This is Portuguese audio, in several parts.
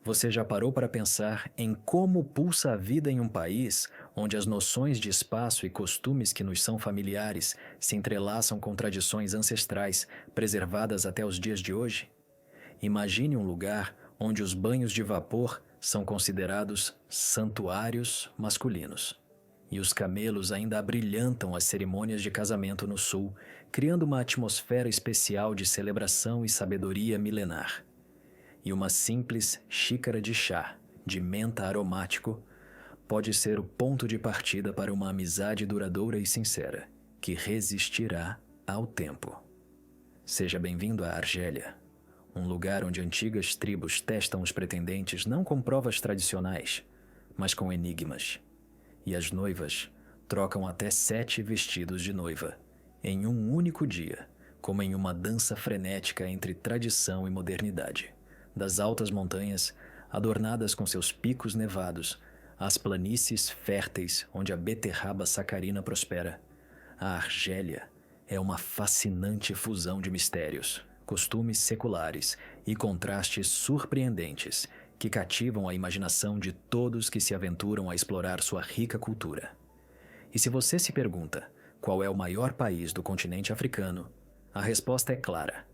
Você já parou para pensar em como pulsa a vida em um país onde as noções de espaço e costumes que nos são familiares se entrelaçam com tradições ancestrais preservadas até os dias de hoje? Imagine um lugar onde os banhos de vapor são considerados santuários masculinos. E os camelos ainda abrilhantam as cerimônias de casamento no sul, criando uma atmosfera especial de celebração e sabedoria milenar. E uma simples xícara de chá, de menta aromático, pode ser o ponto de partida para uma amizade duradoura e sincera, que resistirá ao tempo. Seja bem-vindo à Argélia, um lugar onde antigas tribos testam os pretendentes não com provas tradicionais, mas com enigmas. E as noivas trocam até 7 vestidos de noiva, em um único dia, como em uma dança frenética entre tradição e modernidade. Das altas montanhas, adornadas com seus picos nevados, às planícies férteis onde a beterraba sacarina prospera, a Argélia é uma fascinante fusão de mistérios, costumes seculares e contrastes surpreendentes que cativam a imaginação de todos que se aventuram a explorar sua rica cultura. E se você se pergunta qual é o maior país do continente africano, a resposta é clara: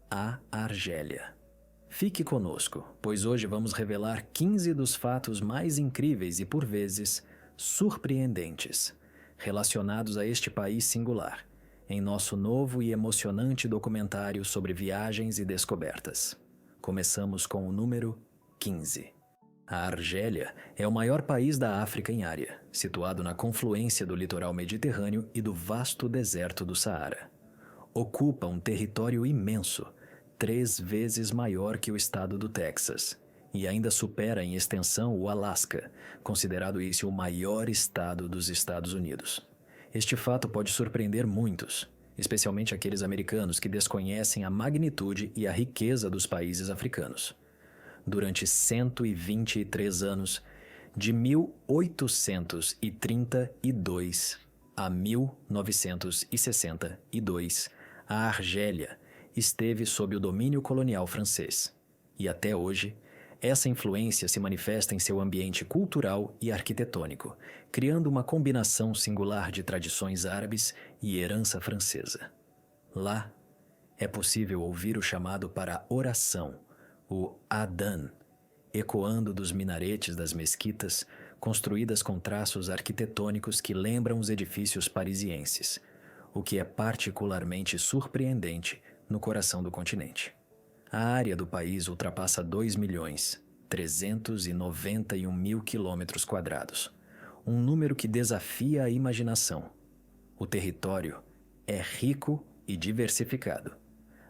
a Argélia. Fique conosco, pois hoje vamos revelar 15 dos fatos mais incríveis e, por vezes, surpreendentes relacionados a este país singular, em nosso novo e emocionante documentário sobre viagens e descobertas. Começamos com o número 15. A Argélia é o maior país da África em área, situado na confluência do litoral mediterrâneo e do vasto deserto do Saara. Ocupa um território imenso, 3 vezes maior que o estado do Texas, e ainda supera em extensão o Alasca, considerado esse o maior estado dos Estados Unidos. Este fato pode surpreender muitos, especialmente aqueles americanos que desconhecem a magnitude e a riqueza dos países africanos. Durante 123 anos, de 1832 a 1962, a Argélia esteve sob o domínio colonial francês. E até hoje, essa influência se manifesta em seu ambiente cultural e arquitetônico, criando uma combinação singular de tradições árabes e herança francesa. Lá, é possível ouvir o chamado para a oração, o adhan, ecoando dos minaretes das mesquitas, construídas com traços arquitetônicos que lembram os edifícios parisienses, o que é particularmente surpreendente no coração do continente. A área do país ultrapassa 2.391.000 quilômetros quadrados, um número que desafia a imaginação. O território é rico e diversificado.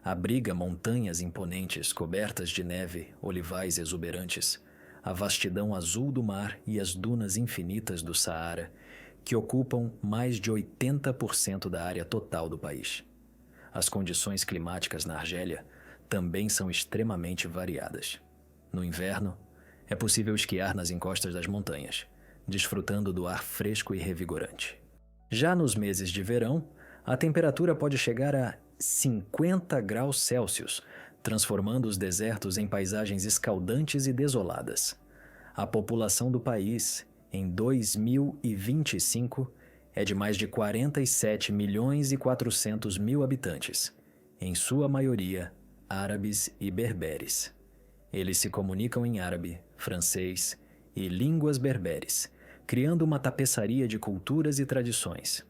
Abriga montanhas imponentes cobertas de neve, olivais exuberantes, a vastidão azul do mar e as dunas infinitas do Saara, que ocupam mais de 80% da área total do país. As condições climáticas na Argélia também são extremamente variadas. No inverno, é possível esquiar nas encostas das montanhas, desfrutando do ar fresco e revigorante. Já nos meses de verão, a temperatura pode chegar a 50 graus Celsius, transformando os desertos em paisagens escaldantes e desoladas. A população do país, em 2025, é de mais de 47 milhões e 400 mil habitantes, em sua maioria árabes e berberes. Eles se comunicam em árabe, francês e línguas berberes, criando uma tapeçaria de culturas e tradições.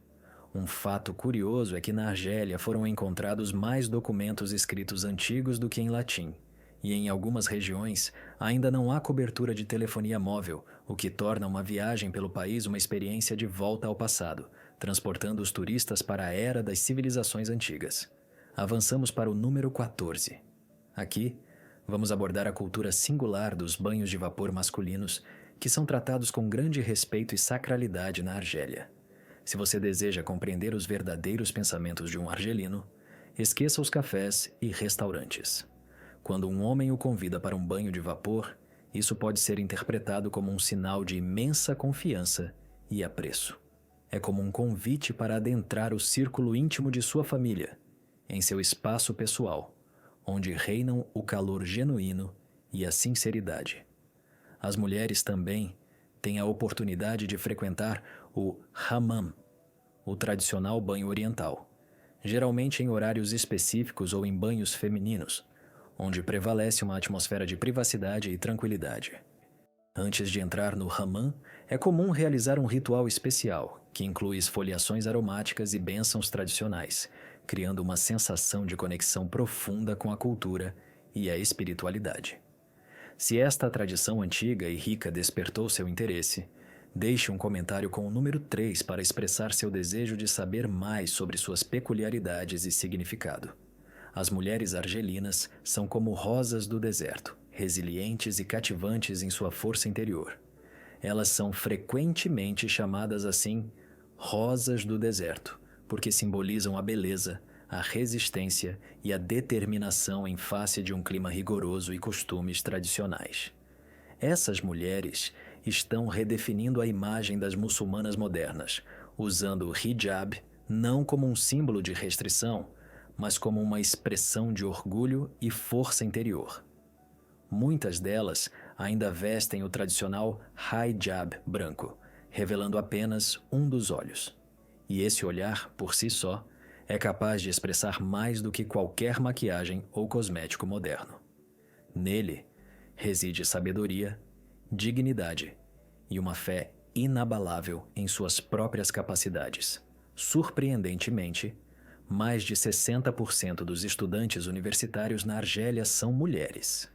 Um fato curioso é que na Argélia foram encontrados mais documentos escritos antigos do que em latim, e em algumas regiões ainda não há cobertura de telefonia móvel, o que torna uma viagem pelo país uma experiência de volta ao passado, transportando os turistas para a era das civilizações antigas. Avançamos para o número 14. Aqui, vamos abordar a cultura singular dos banhos de vapor masculinos, que são tratados com grande respeito e sacralidade na Argélia. Se você deseja compreender os verdadeiros pensamentos de um argelino, esqueça os cafés e restaurantes. Quando um homem o convida para um banho de vapor, isso pode ser interpretado como um sinal de imensa confiança e apreço. É como um convite para adentrar o círculo íntimo de sua família, em seu espaço pessoal, onde reinam o calor genuíno e a sinceridade. As mulheres também têm a oportunidade de frequentar o hammam, o tradicional banho oriental, geralmente em horários específicos ou em banhos femininos, onde prevalece uma atmosfera de privacidade e tranquilidade. Antes de entrar no hammam, é comum realizar um ritual especial, que inclui esfoliações aromáticas e bênçãos tradicionais, criando uma sensação de conexão profunda com a cultura e a espiritualidade. Se esta tradição antiga e rica despertou seu interesse, deixe um comentário com o número 3 para expressar seu desejo de saber mais sobre suas peculiaridades e significado. As mulheres argelinas são como rosas do deserto, resilientes e cativantes em sua força interior. Elas são frequentemente chamadas assim rosas do deserto, porque simbolizam a beleza, a resistência e a determinação em face de um clima rigoroso e costumes tradicionais. Essas mulheres estão redefinindo a imagem das muçulmanas modernas, usando o hijab não como um símbolo de restrição, mas como uma expressão de orgulho e força interior. Muitas delas ainda vestem o tradicional hijab branco, revelando apenas um dos olhos. E esse olhar, por si só, é capaz de expressar mais do que qualquer maquiagem ou cosmético moderno. Nele reside sabedoria, dignidade e uma fé inabalável em suas próprias capacidades. Surpreendentemente, mais de 60% dos estudantes universitários na Argélia são mulheres.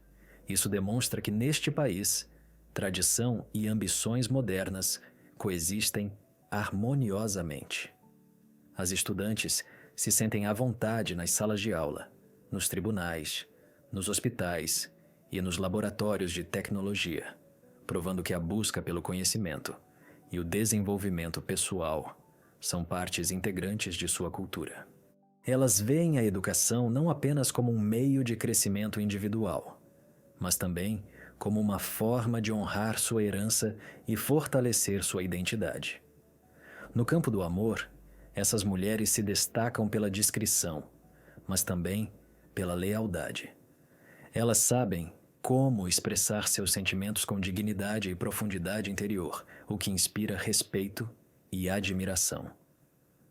Isso demonstra que neste país, tradição e ambições modernas coexistem harmoniosamente. As estudantes se sentem à vontade nas salas de aula, nos tribunais, nos hospitais e nos laboratórios de tecnologia, provando que a busca pelo conhecimento e o desenvolvimento pessoal são partes integrantes de sua cultura. Elas veem a educação não apenas como um meio de crescimento individual, mas também como uma forma de honrar sua herança e fortalecer sua identidade. No campo do amor, essas mulheres se destacam pela discrição, mas também pela lealdade. Elas sabem como expressar seus sentimentos com dignidade e profundidade interior, o que inspira respeito e admiração.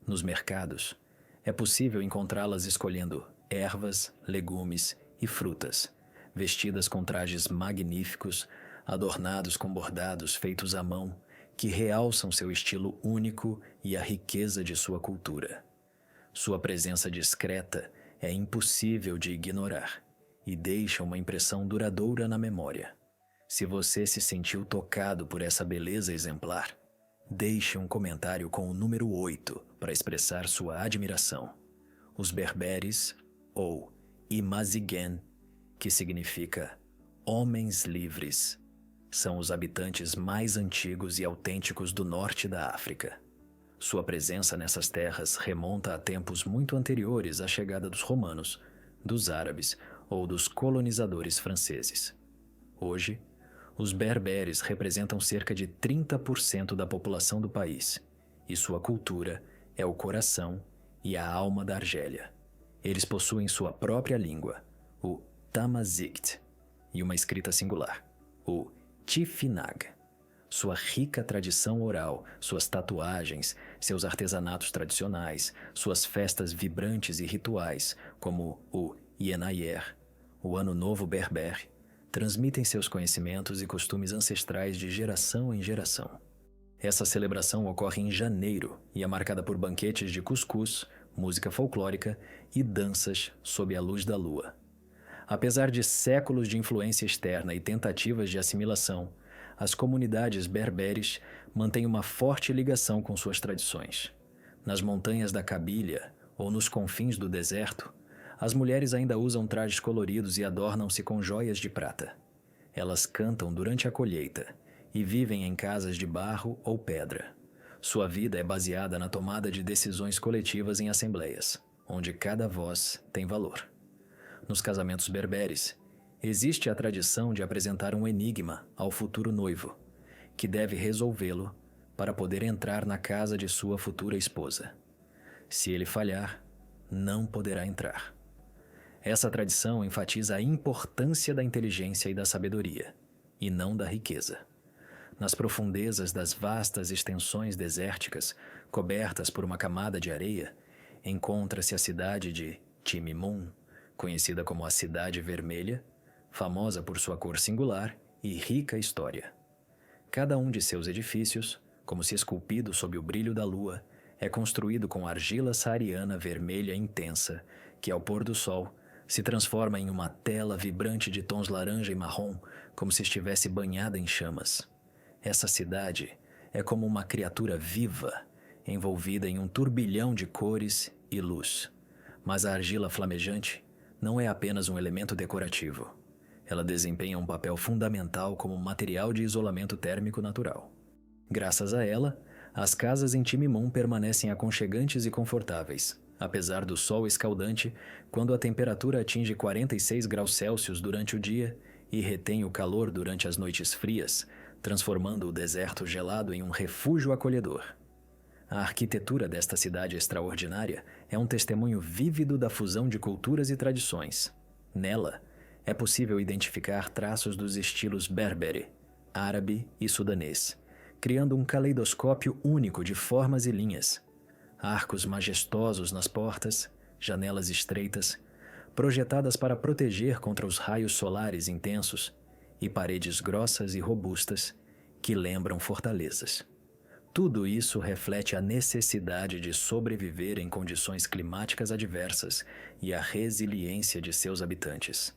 Nos mercados, é possível encontrá-las escolhendo ervas, legumes e frutas, vestidas com trajes magníficos, adornados com bordados feitos à mão, que realçam seu estilo único e a riqueza de sua cultura. Sua presença discreta é impossível de ignorar e deixa uma impressão duradoura na memória. Se você se sentiu tocado por essa beleza exemplar, deixe um comentário com o número 8 para expressar sua admiração. Os berberes, ou Imazigen, que significa homens livres, são os habitantes mais antigos e autênticos do norte da África. Sua presença nessas terras remonta a tempos muito anteriores à chegada dos romanos, dos árabes ou dos colonizadores franceses. Hoje, os berberes representam cerca de 30% da população do país, e sua cultura é o coração e a alma da Argélia. Eles possuem sua própria língua, o Tamazight, e uma escrita singular, o Tifinagh. Sua rica tradição oral, suas tatuagens, seus artesanatos tradicionais, suas festas vibrantes e rituais, como o Yenayer, o Ano Novo Berber, transmitem seus conhecimentos e costumes ancestrais de geração em geração. Essa celebração ocorre em janeiro e é marcada por banquetes de cuscuz, música folclórica e danças sob a luz da lua. Apesar de séculos de influência externa e tentativas de assimilação, as comunidades berberes mantêm uma forte ligação com suas tradições. Nas montanhas da Cabília ou nos confins do deserto, as mulheres ainda usam trajes coloridos e adornam-se com joias de prata. Elas cantam durante a colheita e vivem em casas de barro ou pedra. Sua vida é baseada na tomada de decisões coletivas em assembleias, onde cada voz tem valor. Nos casamentos berberes, existe a tradição de apresentar um enigma ao futuro noivo, que deve resolvê-lo para poder entrar na casa de sua futura esposa. Se ele falhar, não poderá entrar. Essa tradição enfatiza a importância da inteligência e da sabedoria, e não da riqueza. Nas profundezas das vastas extensões desérticas, cobertas por uma camada de areia, encontra-se a cidade de Timimun, conhecida como a Cidade Vermelha, famosa por sua cor singular e rica história. Cada um de seus edifícios, como se esculpido sob o brilho da lua, é construído com argila saariana vermelha intensa, que ao pôr do sol se transforma em uma tela vibrante de tons laranja e marrom, como se estivesse banhada em chamas. Essa cidade é como uma criatura viva, envolvida em um turbilhão de cores e luz. Mas a argila flamejante não é apenas um elemento decorativo. Ela desempenha um papel fundamental como material de isolamento térmico natural. Graças a ela, as casas em Timimun permanecem aconchegantes e confortáveis, apesar do sol escaldante, quando a temperatura atinge 46 graus Celsius durante o dia e retém o calor durante as noites frias, transformando o deserto gelado em um refúgio acolhedor. A arquitetura desta cidade extraordinária é um testemunho vívido da fusão de culturas e tradições. Nela, é possível identificar traços dos estilos berbere, árabe e sudanês, criando um caleidoscópio único de formas e linhas. Arcos majestosos nas portas, janelas estreitas, projetadas para proteger contra os raios solares intensos, e paredes grossas e robustas que lembram fortalezas. Tudo isso reflete a necessidade de sobreviver em condições climáticas adversas e a resiliência de seus habitantes.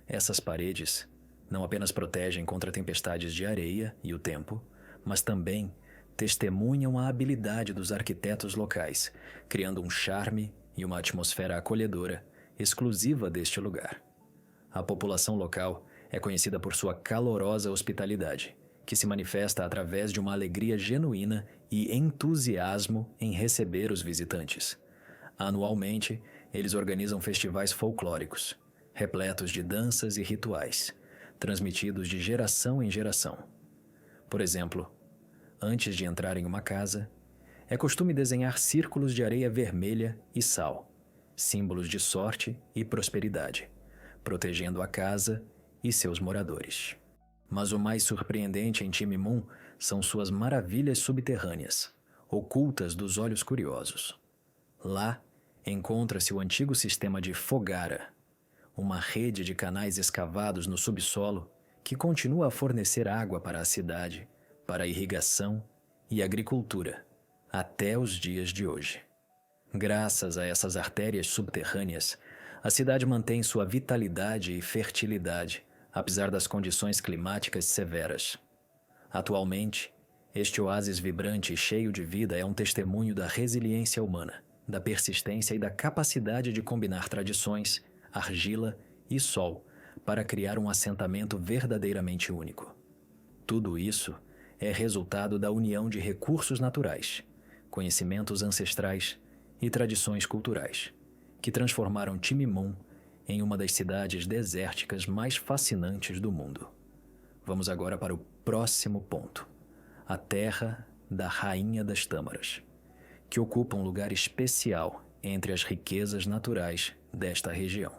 Essas paredes não apenas protegem contra tempestades de areia e o tempo, mas também testemunham a habilidade dos arquitetos locais, criando um charme e uma atmosfera acolhedora exclusiva deste lugar. A população local é conhecida por sua calorosa hospitalidade, que se manifesta através de uma alegria genuína e entusiasmo em receber os visitantes. Anualmente, eles organizam festivais folclóricos, repletos de danças e rituais, transmitidos de geração em geração. Por exemplo, antes de entrar em uma casa, é costume desenhar círculos de areia vermelha e sal, símbolos de sorte e prosperidade, protegendo a casa e seus moradores. Mas o mais surpreendente em Timimun são suas maravilhas subterrâneas, ocultas dos olhos curiosos. Lá encontra-se o antigo sistema de Fogara, uma rede de canais escavados no subsolo que continua a fornecer água para a cidade, para a irrigação e agricultura, até os dias de hoje. Graças a essas artérias subterrâneas, a cidade mantém sua vitalidade e fertilidade, apesar das condições climáticas severas. Atualmente, este oásis vibrante e cheio de vida é um testemunho da resiliência humana, da persistência e da capacidade de combinar tradições, argila e sol para criar um assentamento verdadeiramente único. Tudo isso é resultado da união de recursos naturais, conhecimentos ancestrais e tradições culturais, que transformaram Timimun em uma das cidades desérticas mais fascinantes do mundo. Vamos agora para o próximo ponto: a terra da Rainha das Tâmaras, que ocupa um lugar especial entre as riquezas naturais desta região.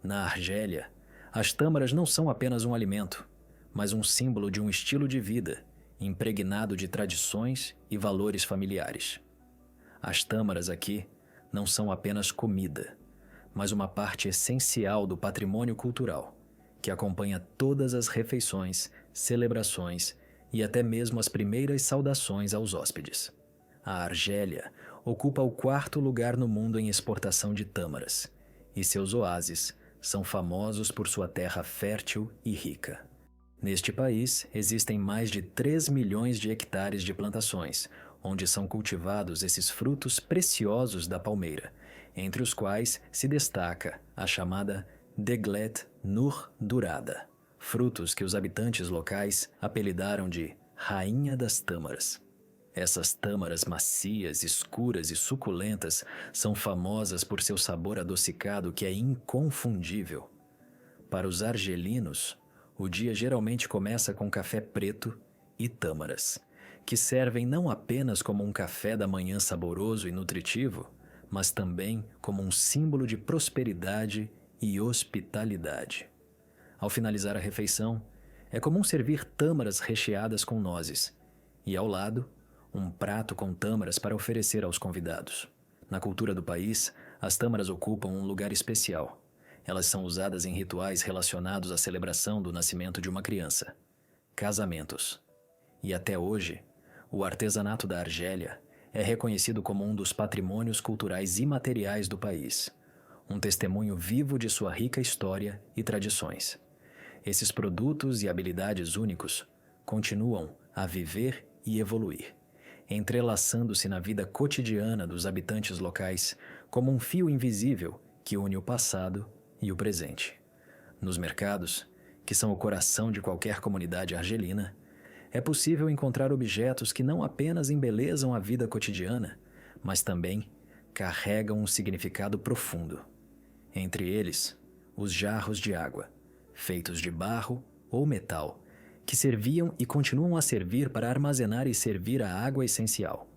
Na Argélia, as tâmaras não são apenas um alimento, mas um símbolo de um estilo de vida impregnado de tradições e valores familiares. As tâmaras aqui não são apenas comida, mas uma parte essencial do patrimônio cultural, que acompanha todas as refeições, celebrações e até mesmo as primeiras saudações aos hóspedes. A Argélia ocupa o 4º lugar no mundo em exportação de tâmaras, e seus oásis são famosos por sua terra fértil e rica. Neste país, existem mais de 3 milhões de hectares de plantações, onde são cultivados esses frutos preciosos da palmeira, entre os quais se destaca a chamada Deglet Nur Dourada, frutos que os habitantes locais apelidaram de Rainha das Tâmaras. Essas tâmaras macias, escuras e suculentas são famosas por seu sabor adocicado que é inconfundível. Para os argelinos, o dia geralmente começa com café preto e tâmaras, que servem não apenas como um café da manhã saboroso e nutritivo, mas também como um símbolo de prosperidade e hospitalidade. Ao finalizar a refeição, É comum servir tâmaras recheadas com nozes, e ao lado, um prato com tâmaras para oferecer aos convidados. Na cultura do país, as tâmaras ocupam um lugar especial. Elas são usadas em rituais relacionados à celebração do nascimento de uma criança, casamentos. E até hoje, o artesanato da Argélia é reconhecido como um dos patrimônios culturais imateriais do país, um testemunho vivo de sua rica história e tradições. Esses produtos e habilidades únicos continuam a viver e evoluir, entrelaçando-se na vida cotidiana dos habitantes locais como um fio invisível que une o passado e o presente. Nos mercados, que são o coração de qualquer comunidade argelina, é possível encontrar objetos que não apenas embelezam a vida cotidiana, mas também carregam um significado profundo. Entre eles, os jarros de água, feitos de barro ou metal, que serviam e continuam a servir para armazenar e servir a água essencial.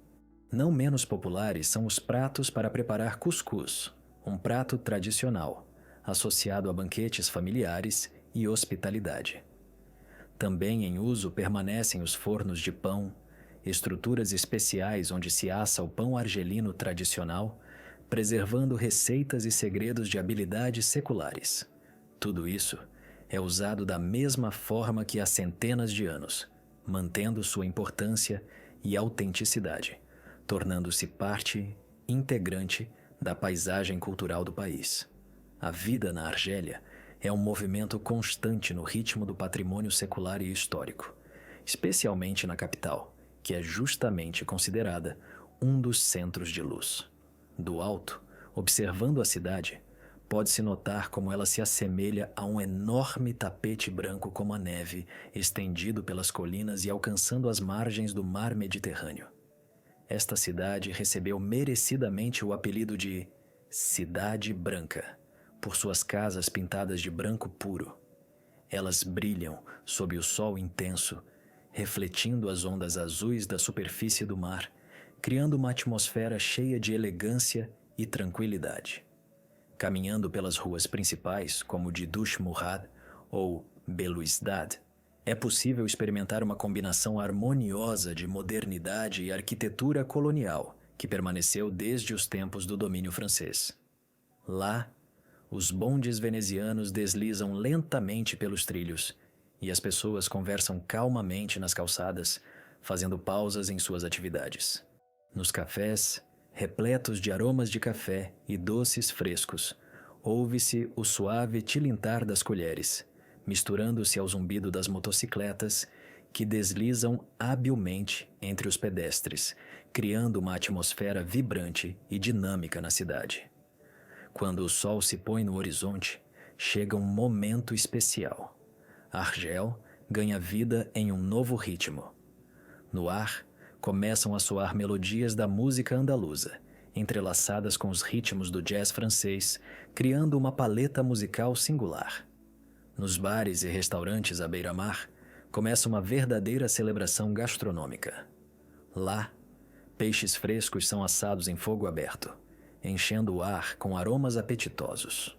Não menos populares são os pratos para preparar cuscuz, um prato tradicional, associado a banquetes familiares e hospitalidade. Também em uso permanecem os fornos de pão, estruturas especiais onde se assa o pão argelino tradicional, preservando receitas e segredos de habilidades seculares. Tudo isso é usado da mesma forma que há centenas de anos, mantendo sua importância e autenticidade, tornando-se parte integrante da paisagem cultural do país. A vida na Argélia é um movimento constante no ritmo do patrimônio secular e histórico, especialmente na capital, que é justamente considerada um dos centros de luz. Do alto, observando a cidade, pode-se notar como ela se assemelha a um enorme tapete branco como a neve, estendido pelas colinas e alcançando as margens do mar Mediterrâneo. Esta cidade recebeu merecidamente o apelido de Cidade Branca, por suas casas pintadas de branco puro. Elas brilham sob o sol intenso, refletindo as ondas azuis da superfície do mar, criando uma atmosfera cheia de elegância e tranquilidade. Caminhando pelas ruas principais, como de Dush Murad ou Belouizdad, é possível experimentar uma combinação harmoniosa de modernidade e arquitetura colonial que permaneceu desde os tempos do domínio francês. Lá, os bondes venezianos deslizam lentamente pelos trilhos e as pessoas conversam calmamente nas calçadas, fazendo pausas em suas atividades. Nos cafés, repletos de aromas de café e doces frescos, ouve-se o suave tilintar das colheres, misturando-se ao zumbido das motocicletas que deslizam habilmente entre os pedestres, criando uma atmosfera vibrante e dinâmica na cidade. Quando o sol se põe no horizonte, chega um momento especial. Argel ganha vida em um novo ritmo. No ar, começam a soar melodias da música andaluza, entrelaçadas com os ritmos do jazz francês, criando uma paleta musical singular. Nos bares e restaurantes à beira-mar, começa uma verdadeira celebração gastronômica. Lá, peixes frescos são assados em fogo aberto, enchendo o ar com aromas apetitosos.